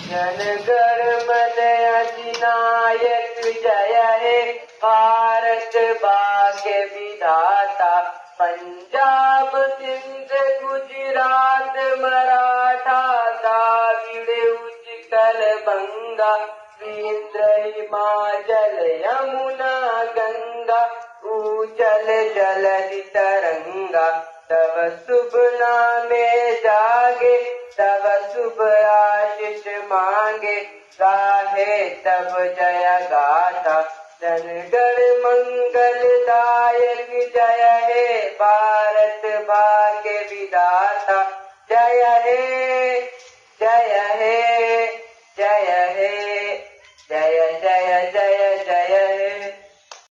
जनगण मन अधिनायक जय हे, भारत भाग्य विधाता। पंजाब सिंध गुजरात मराठा, द्राविड़ उत्कल बंगा, विंध्य हिमाचल यमुना गंगा, उचल जलधि तरंगा। तव शुभ नामे जागे, तव शुभ आशीष मांगे, गाहे तब जय गाथा। जनगण मंगलदायक जय हे, भारत भाग्य विधाता। जय हे, जय हे, जय हे।